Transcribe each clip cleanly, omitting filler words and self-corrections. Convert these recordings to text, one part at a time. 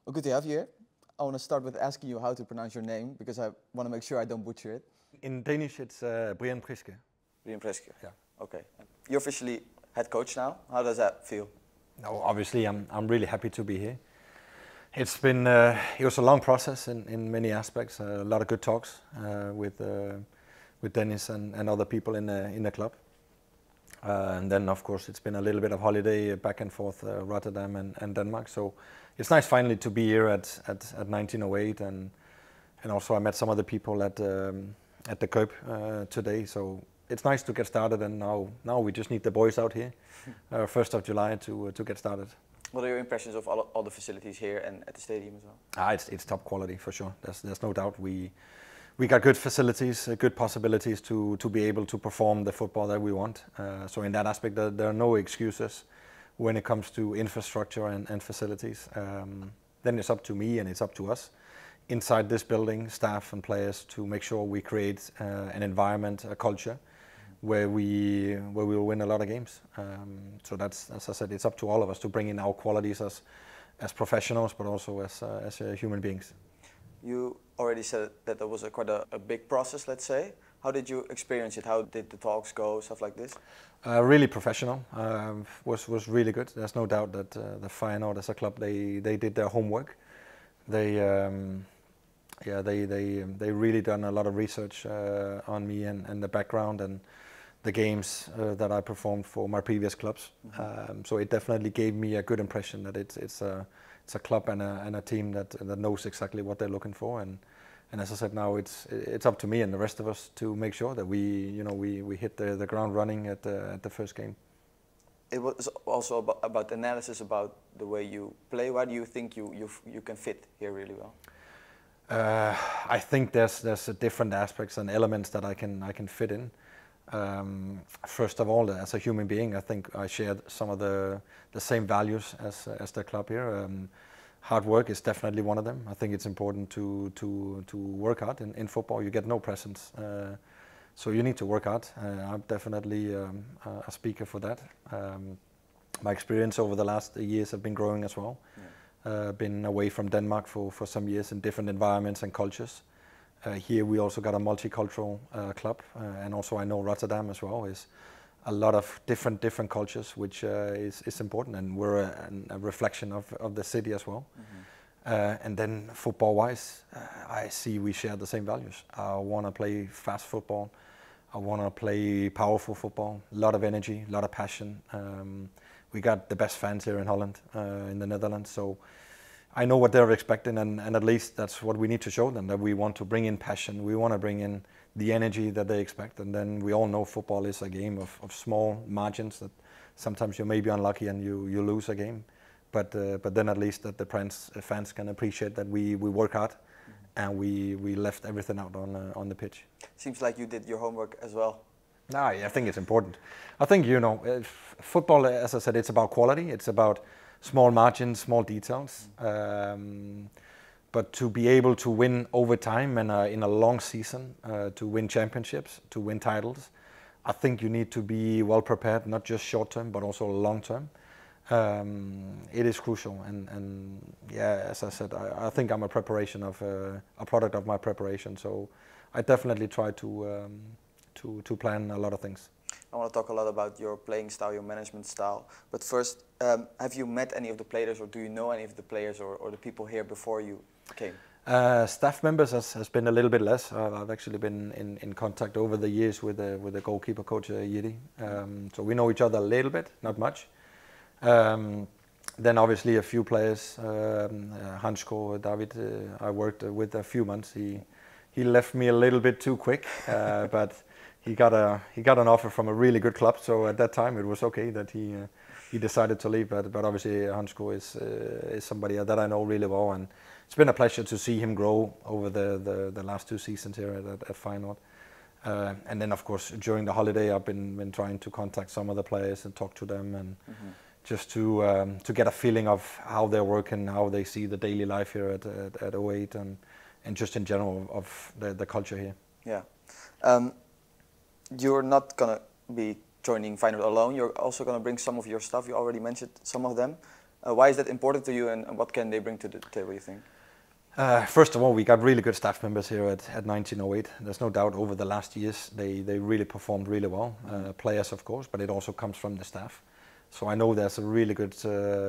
Well, good to have you here. I want to start with asking you how to pronounce your name because I want to make sure I don't butcher it. In Danish, it's Brian Priske. Brian Priske. Yeah. Okay. You're officially head coach now. How does that feel? No, obviously, I'm really happy to be here. It's been it was a long process in many aspects. A lot of good talks with Dennis and other people in the club. And then, of course, it's been a little bit of holiday back and forth, Rotterdam and Denmark. So it's nice finally to be here at 1908, and also I met some of the people at the Kuip today. So it's nice to get started, and now we just need the boys out here, 1st of July to get started. What are your impressions of all the facilities here and at the stadium as well? It's top quality for sure. There's no doubt. We got good facilities, good possibilities to be able to perform the football that we want. So in that aspect, there are no excuses when it comes to infrastructure and facilities. Then it's up to me and it's up to us inside this building, staff and players, to make sure we create an environment, a culture where we will win a lot of games. So that's, as I said, it's up to all of us to bring in our qualities as professionals, but also as human beings. You already said that there was quite a big process, let's say. How did you experience it? How did the talks go, stuff like this? Really professional. Was really good. There's no doubt that the Feyenoord as a club, they did their homework. They really done a lot of research on me and the background and the games that I performed for my previous clubs. Mm-hmm. So it definitely gave me a good impression that it's a club and a team that knows exactly what they're looking for, and as I said, now it's up to me and the rest of us to make sure that we hit the ground running at the first game. It was also about analysis about the way you play. Why do you think you can fit here really well? I think there's different aspects and elements that I can fit in. First of all, as a human being, I think I shared some of the same values as the club here. Hard work is definitely one of them. I think it's important to work hard in football. You get no presents, so you need to work hard. I'm definitely a speaker for that. My experience over the last years have been growing as well. Yeah. Been away from Denmark for some years in different environments and cultures. Here we also got a multicultural club, and also I know Rotterdam as well is a lot of different cultures, which is important, and we're a reflection of the city as well. Mm-hmm. And then football-wise, I see we share the same values. I want to play fast football. I want to play powerful football. A lot of energy, a lot of passion. We got the best fans here in Holland, in the Netherlands. So I know what they're expecting, and at least that's what we need to show them, that we want to bring in passion, we want to bring in the energy that they expect, and then we all know football is a game of small margins, that sometimes you may be unlucky and you lose a game, but then at least that the fans can appreciate that we work hard, mm-hmm. and we left everything out on the pitch. Seems like you did your homework as well. No, I think it's important. I think, football, as I said, it's about quality, it's about small margins, small details, but to be able to win over time and in a long season, to win championships, to win titles, I think you need to be well prepared, not just short term, but also long term. It is crucial, and yeah, as I said, I think I'm a product of my preparation. So I definitely try to plan a lot of things. I want to talk a lot about your playing style, your management style. But first, have you met any of the players, or do you know any of the players or the people here before you came? Staff members has been a little bit less. I've actually been in contact over the years with the goalkeeper coach, Yidi. So we know each other a little bit, not much. Then obviously a few players, Hansko, David, I worked with a few months. He left me a little bit too quick, but he got an offer from a really good club, so at that time it was okay that he decided to leave. But obviously Hansko is somebody that I know really well, and it's been a pleasure to see him grow over the last 2 seasons here at Feyenoord. And then of course during the holiday I've been trying to contact some of the players and talk to them, and just to get a feeling of how they're working, how they see the daily life here at 08, and just in general of the culture here. Yeah. You're not going to be joining Feyenoord alone. You're also going to bring some of your stuff. You already mentioned some of them. Why is that important to you, and what can they bring to the table, you think? First of all, we got really good staff members here at 1908. There's no doubt over the last years they really performed really well. Players, of course, but it also comes from the staff. So I know there's a really good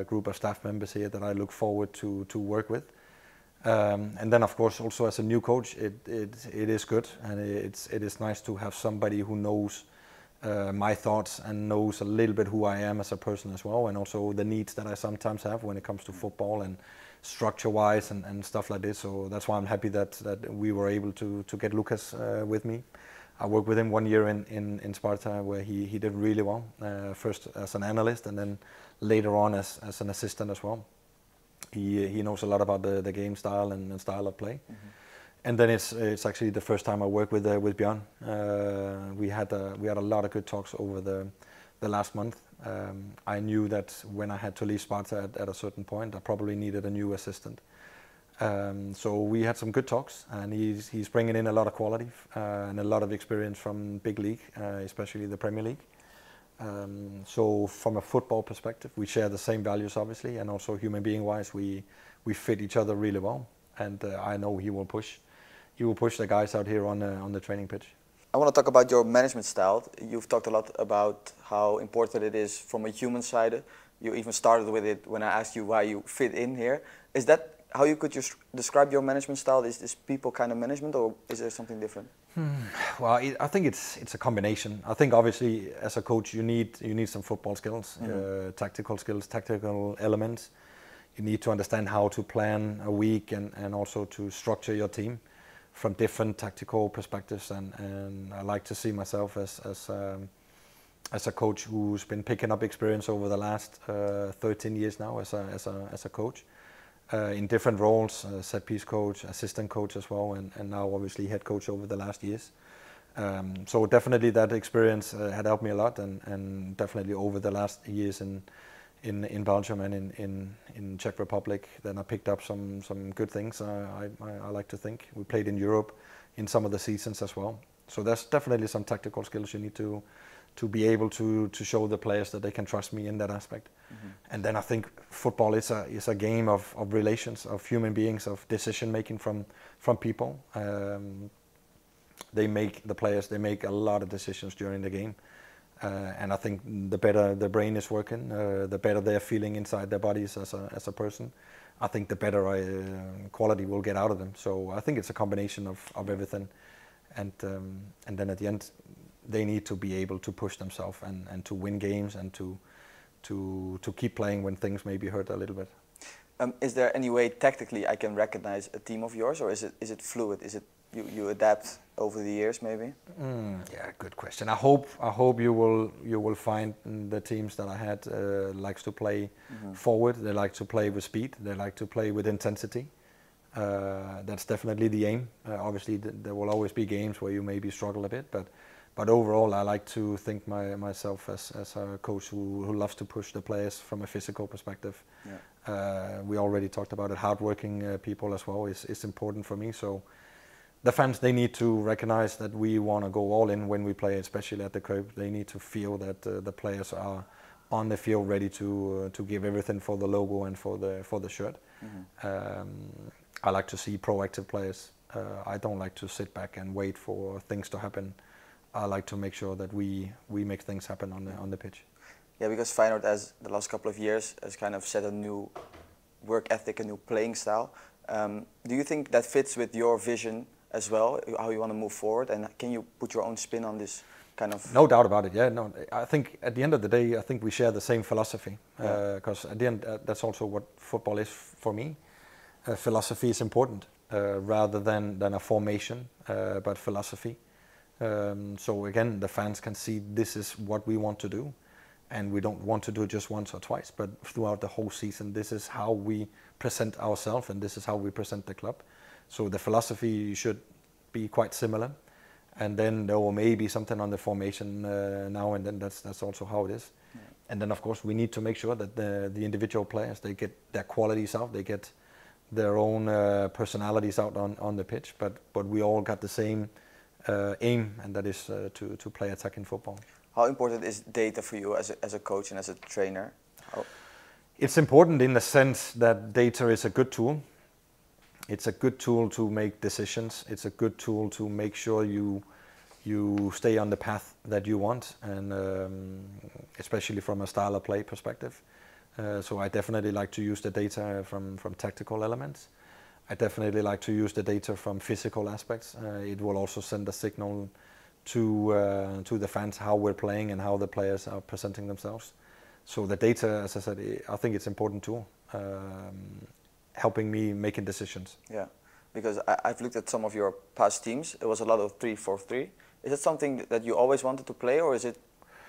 group of staff members here that I look forward to work with. And then, of course, also as a new coach, it is good, and it is nice to have somebody who knows my thoughts and knows a little bit who I am as a person as well, and also the needs that I sometimes have when it comes to football and structure-wise and stuff like this. So that's why I'm happy that we were able to get Lucas with me. I worked with him 1 year in Sparta, where he did really well, first as an analyst and then later on as an assistant as well. He knows a lot about the game style and style of play. And then it's actually the first time I work with Björn. We had a lot of good talks over the last month. I knew that when I had to leave Sparta at a certain point, I probably needed a new assistant. So we had some good talks, and he's bringing in a lot of quality and a lot of experience from big league, especially the Premier League. So from a football perspective, we share the same values, obviously, and also human being wise, we fit each other really well. And I know he will push the guys out here on the training pitch. I want to talk about your management style. You've talked a lot about how important it is from a human side. You even started with it when I asked you why you fit in here. Is that how you could just describe your management style? Is this people kind of management, or is there something different? Well, I think it's a combination. I think obviously as a coach you need some football skills, tactical skills, tactical elements. You need to understand how to plan a week and also to structure your team from different tactical perspectives. And I like to see myself as a coach who's been picking up experience over the last 13 years now as a coach. In different roles, set piece coach, assistant coach as well, and now obviously head coach over the last years. So definitely that experience had helped me a lot, and definitely over the last years in Belgium and in Czech Republic, then I picked up some good things. I like to think we played in Europe in some of the seasons as well. So there's definitely some tactical skills you need to be able to show the players that they can trust me in that aspect. And then I think football is a game of relations, of human beings, of decision making from people. The players make a lot of decisions during the game, and I think the better the brain is working, the better they're feeling inside their bodies as a person, I think the better quality will get out of them. So I think it's a combination of everything, and then at the end they need to be able to push themselves and to win games and to keep playing when things maybe hurt a little bit. Is there any way tactically I can recognize a team of yours, or is it fluid? Is it you adapt over the years maybe? Yeah, good question. I hope you will find the teams that I had likes to play forward. They like to play with speed. They like to play with intensity. That's definitely the aim. Obviously, there will always be games where you maybe struggle a bit, but overall, I like to think myself as a coach who loves to push the players from a physical perspective. Yeah. We already talked about it. Hardworking people as well is important for me. So the fans, they need to recognize that we want to go all in when we play, especially at the Kuip. They need to feel that the players are on the field ready to give everything for the logo and for the shirt. I like to see proactive players. I don't like to sit back and wait for things to happen. I like to make sure that we make things happen on the pitch. Yeah, because Feyenoord, as the last couple of years, has kind of set a new work ethic, a new playing style. Do you think that fits with your vision as well, how you want to move forward? And can you put your own spin on this kind of? No doubt about it, yeah. No, I think at the end of the day, I think we share the same philosophy. Because at the end, that's also what football is for me. Philosophy is important, rather than a formation, but philosophy. So again, the fans can see this is what we want to do, and we don't want to do it just once or twice, but throughout the whole season, this is how we present ourselves and this is how we present the club. So the philosophy should be quite similar, and then there will maybe something on the formation now and then. That's also how it is. Yeah. And then of course we need to make sure that the individual players, they get their qualities out, they get their own personalities out on the pitch, but we all got the same aim, and that is to play attacking football. How important is data for you as a coach and as a trainer? It's important in the sense that data is a good tool. It's a good tool to make decisions. It's a good tool to make sure you stay on the path that you want, and especially from a style of play perspective. So I definitely like to use the data from tactical elements. I definitely like to use the data from physical aspects. It will also send a signal to the fans how we're playing and how the players are presenting themselves. So the data, as I said, I think it's important too, helping me making decisions. Yeah, because I've looked at some of your past teams. It was a lot of 3-4-3. Is it something that you always wanted to play, or is it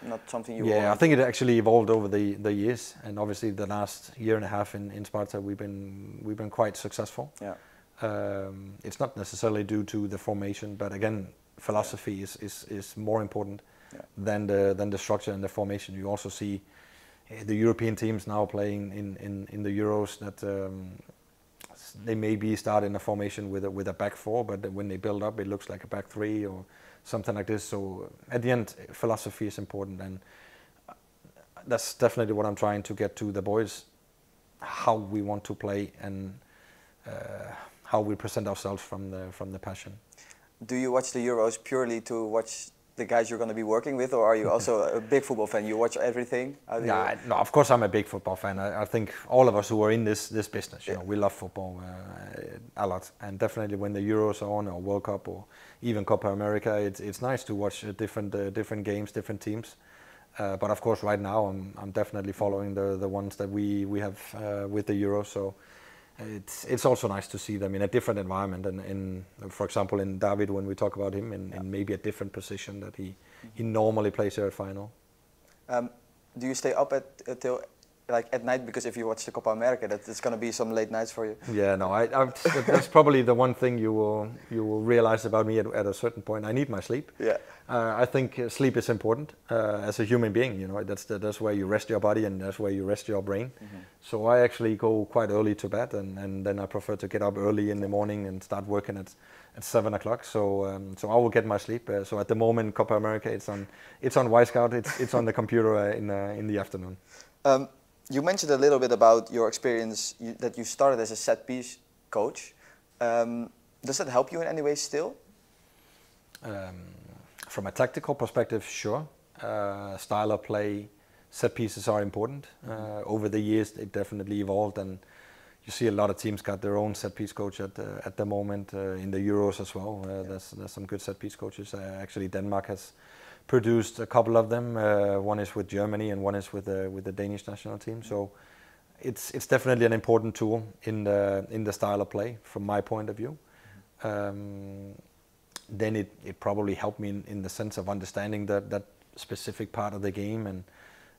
not something you? Yeah, I think it actually evolved over the years, and obviously the last year and a half in Sparta we've been quite successful. Yeah. It's not necessarily due to the formation, but again, philosophy is more important than the structure and the formation. You also see the European teams now playing in the Euros that they maybe start in a formation with a back four, but when they build up, it looks like a back three or something like this. So at the end, philosophy is important, and that's definitely what I'm trying to get to the boys, how we want to play and how we present ourselves from the passion. Do you watch the Euros purely to watch the guys you're going to be working with, or are you also a big football fan? You watch everything? Yeah, no, of course I'm a big football fan. I think all of us who are in this business, you know, we love football a lot. And definitely when the Euros are on, or World Cup, or even Copa America, it's nice to watch different games, different teams. But of course, right now I'm definitely following the ones that we have with the Euros. So it's also nice to see them in a different environment, and in, for example, in David, when we talk about him in maybe a different position that he normally plays here at Feyenoord. Do you stay up till like at night, because if you watch the Copa America, it's going to be some late nights for you? Yeah, no, that's probably the one thing you will realize about me at a certain point. I need my sleep. Yeah. I think sleep is important as a human being. You know, that's where you rest your body and that's where you rest your brain. Mm-hmm. So I actually go quite early to bed, and then I prefer to get up early in the morning and start working at 7 o'clock. So I will get my sleep. So at the moment, Copa America, it's on Wisecout. It's on the computer in the afternoon. You mentioned a little bit about your experience that you started as a set piece coach. Does that help you in any way still? From a tactical perspective, sure. Style of play, set pieces are important. Over the years, they definitely evolved, and you see a lot of teams got their own set piece coach at the moment in the Euros as well. There's some good set piece coaches. Actually, Denmark has produced a couple of them. One is with Germany and one is with the Danish national team. So it's definitely an important tool in the style of play from my point of view. Then it probably helped me in the sense of understanding that specific part of the game,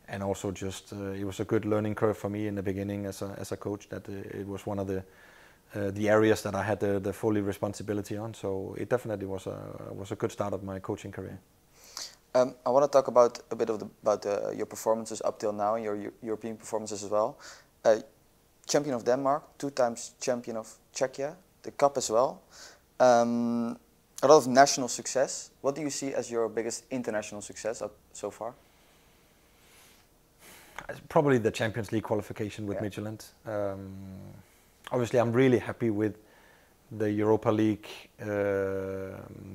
and also just it was a good learning curve for me in the beginning as a coach, that it was one of the areas that I had the fully responsibility on. So it definitely was a good start of my coaching career. I want to talk about a bit about your performances up till now, and your European performances as well. Champion of Denmark, 2 times champion of Czechia, the Cup as well. A lot of national success. What do you see as your biggest international success so far? Probably the Champions League qualification with Midtjylland. Obviously, I'm really happy with the Europa League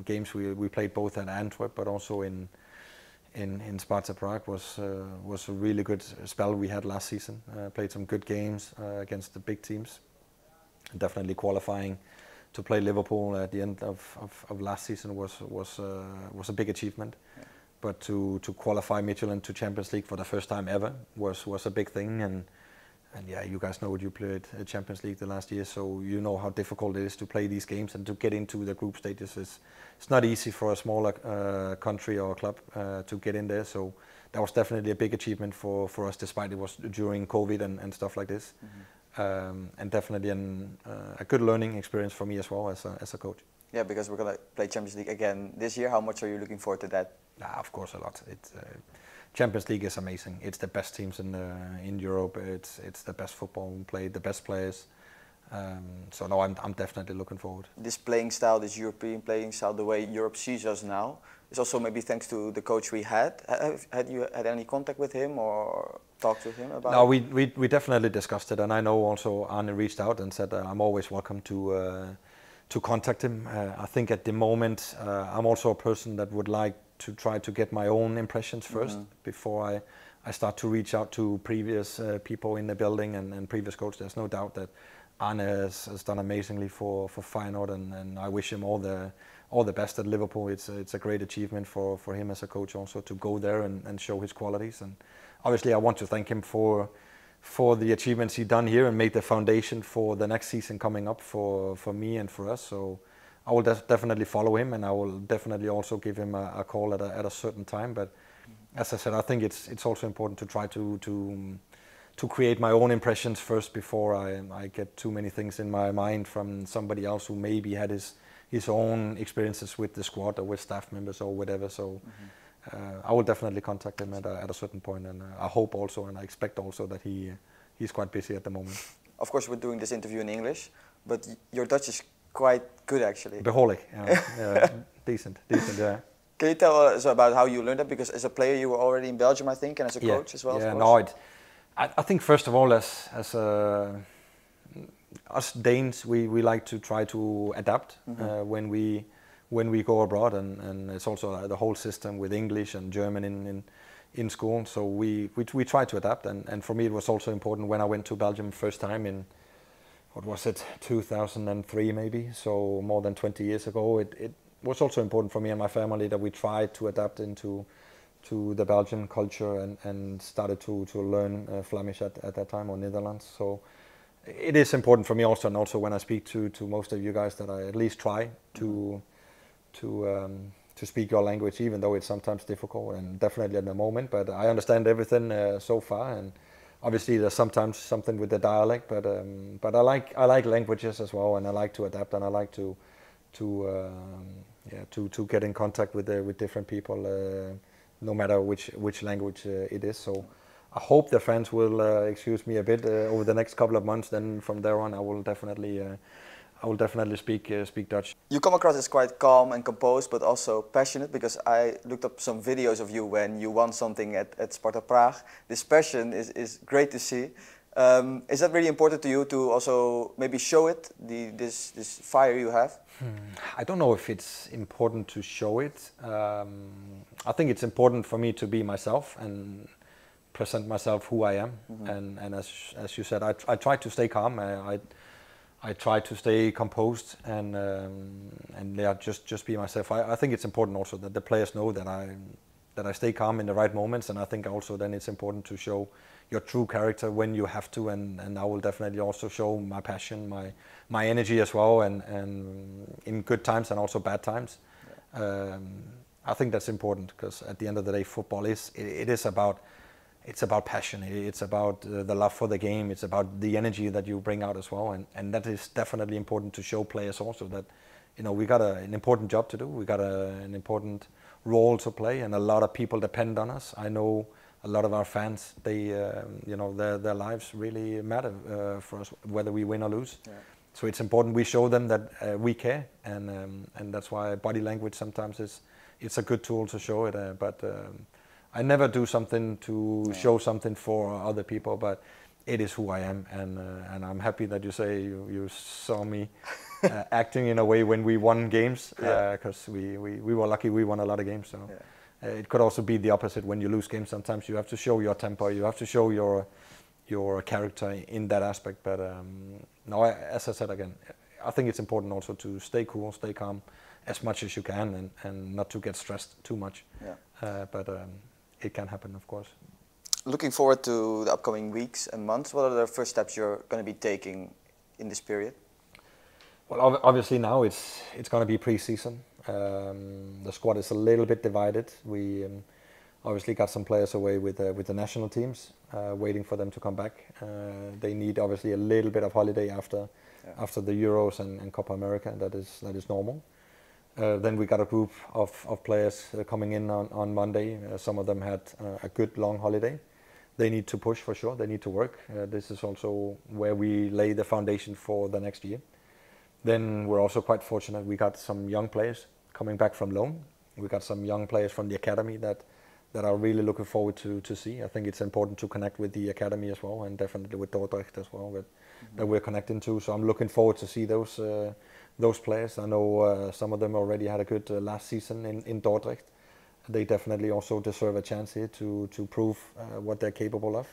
games we played both at Antwerp, but also in Sparta Prague was a really good spell we had last season. Played some good games against the big teams. Definitely qualifying to play Liverpool at the end of last season was a big achievement. Yeah. But to qualify Midtjylland to Champions League for the first time ever was a big thing. And yeah, you guys know, you played Champions League the last year, so you know how difficult it is to play these games and to get into the group stages. It's not easy for a smaller country or club to get in there. So that was definitely a big achievement for us, despite it was during COVID and stuff like this. Mm-hmm. And definitely a good learning experience for me as well as a coach. Yeah, because we're going to play Champions League again this year. How much are you looking forward to that? Of course, a lot. Champions League is amazing. It's the best teams in Europe. It's the best football played, the best players. So no, I'm definitely looking forward. This playing style, this European playing style, the way Europe sees us now, is also maybe thanks to the coach we had. Had you had any contact with him, or talk to him about No, it? we definitely discussed it, and I know also Arne reached out and said I'm always welcome to contact him. I think at the moment I'm also a person that would like to try to get my own impressions first before I start to reach out to previous people in the building and previous coach. There's no doubt that Arne has done amazingly for Feyenoord, and I wish him all the best at Liverpool. It's a great achievement for him as a coach also to go there and show his qualities. And obviously I want to thank him for the achievements he done here and made the foundation for the next season coming up for me and for us. So I will definitely follow him, and I will definitely also give him a call at a certain time. But as I said, I think it's also important to try to create my own impressions first before I get too many things in my mind from somebody else who maybe had his own experiences with the squad or with staff members or whatever. So I will definitely contact him at a certain point, and I hope also and I expect also that he's quite busy at the moment. Of course, we're doing this interview in English, but your Dutch is quite good actually. Behoorlijk, yeah. Decent, yeah. Can you tell us about how you learned that? Because as a player you were already in Belgium, I think, and as a coach as well, yeah, of course. I think first of all, as us Danes, we like to try to adapt when we go abroad, and it's also the whole system with English and German in school. So we try to adapt, and for me it was also important when I went to Belgium first time in, what was it, 2003 maybe, so more than 20 years ago. It was also important for me and my family that we tried to adapt into the Belgian culture and started to learn Flemish at that time, or Netherlands. So it is important for me also, and also when I speak to most of you guys, that I at least try to speak your language, even though it's sometimes difficult and definitely at the moment. But I understand everything so far, and obviously there's sometimes something with the dialect. But I like languages as well, and I like to adapt, and I like to get in contact with different people, no matter which language it is. So I hope the fans will excuse me a bit over the next couple of months. Then from there on, I will definitely speak Dutch. You come across as quite calm and composed, but also passionate, because I looked up some videos of you when you won something at Sparta Prague. This passion is great to see. Is that really important to you to also maybe show it, this fire you have? I don't know if it's important to show it. I think it's important for me to be myself and present myself who I am. And as you said, I try to stay calm. I try to stay composed and just be myself. I think it's important also that the players know that I stay calm in the right moments, and I think also then it's important to show your true character when you have to, and I will definitely also show my passion, my energy as well, and in good times and also bad times. Yeah. I think that's important, because at the end of the day, football is about passion. It's about the love for the game. It's about the energy that you bring out as well, and that is definitely important to show players also that, you know, we got an important job to do. We got an important role to play, and a lot of people depend on us. I know a lot of our fans, they, you know, their lives really matter for us, whether we win or lose. Yeah. So it's important we show them that we care, and that's why body language sometimes it's a good tool to show it. But I never do something to show something for other people, but it is who I am, and I'm happy that you say you saw me acting in a way when we won games, because we were lucky, we won a lot of games. So. Yeah. It could also be the opposite. When you lose games, sometimes you have to show your temper, you have to show your character in that aspect. But no, as I said again, I think it's important also to stay cool, stay calm as much as you can, and not to get stressed too much. Yeah. But it can happen, of course. Looking forward to the upcoming weeks and months, what are the first steps you're going to be taking in this period? Well, obviously now it's going to be pre-season. The squad is a little bit divided. We obviously got some players away with the national teams, waiting for them to come back. They need obviously a little bit of holiday after the Euros and Copa America. That is normal. Then we got a group of players coming in on Monday. Some of them had a good long holiday. They need to push for sure. They need to work. This is also where we lay the foundation for the next year. Then we're also quite fortunate. We got some young players coming back from loan. We got some young players from the academy that that I'm really looking forward to see. I think it's important to connect with the academy as well, and definitely with Dordrecht as well, that we're connecting to. So I'm looking forward to see those players. I know some of them already had a good last season in Dordrecht. They definitely also deserve a chance here to prove what they're capable of.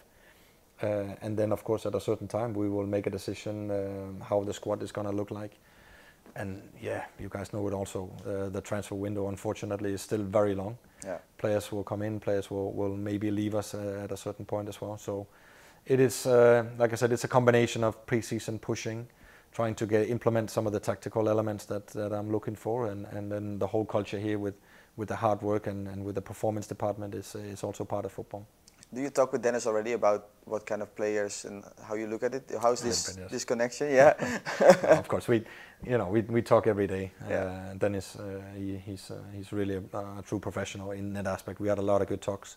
And then, of course, at a certain time, we will make a decision how the squad is going to look like. And yeah, you guys know it also. The transfer window, unfortunately, is still very long. Yeah. Players will come in, players will maybe leave us at a certain point as well. So it is, like I said, it's a combination of pre-season pushing, trying to implement some of the tactical elements that I'm looking for, and then the whole culture here with the hard work and with the performance department is also part of football. Do you talk with Dennis already about what kind of players and how you look at it? How's this connection? Yeah. Of course, we talk every day. Yeah. Dennis, he's really a true professional in that aspect. We had a lot of good talks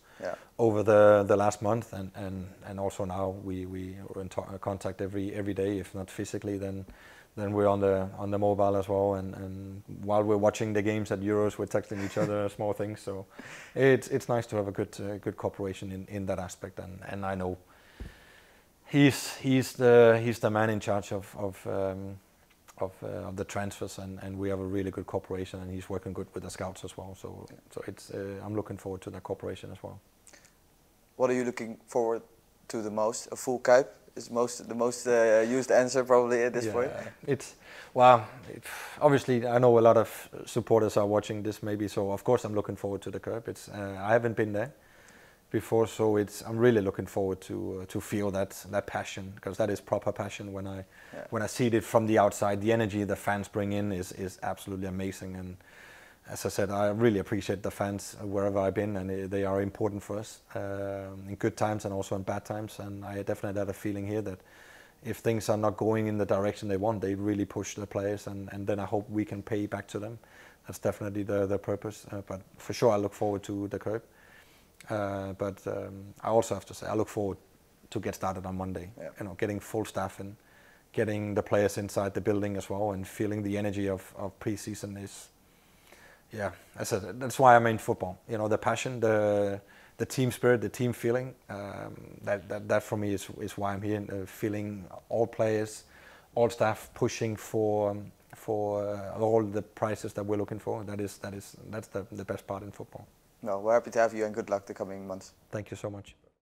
over the last month, and also now we are in contact every day, if not physically, then we're on the mobile as well, and while we're watching the games at Euros, we're texting each other small things. So it's nice to have a good cooperation in that aspect, and I know he's the man in charge of the transfers, and we have a really good cooperation, and he's working good with the scouts as well. So it's I'm looking forward to that cooperation as well. What are you looking forward to the most? A full Kuip is the most used answer probably at this point. Obviously I know a lot of supporters are watching this maybe, so of course I'm looking forward to the Kuip. I haven't been there before, so I'm really looking forward to feel that passion, because that is proper passion. When I see it from the outside, the energy the fans bring in is absolutely amazing. And as I said, I really appreciate the fans wherever I've been, and they are important for us in good times and also in bad times. And I definitely had a feeling here that if things are not going in the direction they want, they really push the players, and then I hope we can pay back to them. That's definitely the purpose. But for sure, I look forward to the Kuip. But I also have to say, I look forward to get started on Monday. Yeah. Getting full staff and getting the players inside the building as well, and feeling the energy of pre-season is. Yeah, I said that's why I'm in football. The passion, the team spirit, the team feeling. That for me is why I'm here. Feeling all players, all staff pushing for all the prizes that we're looking for. That's the best part in football. No, we're happy to have you, and good luck the coming months. Thank you so much.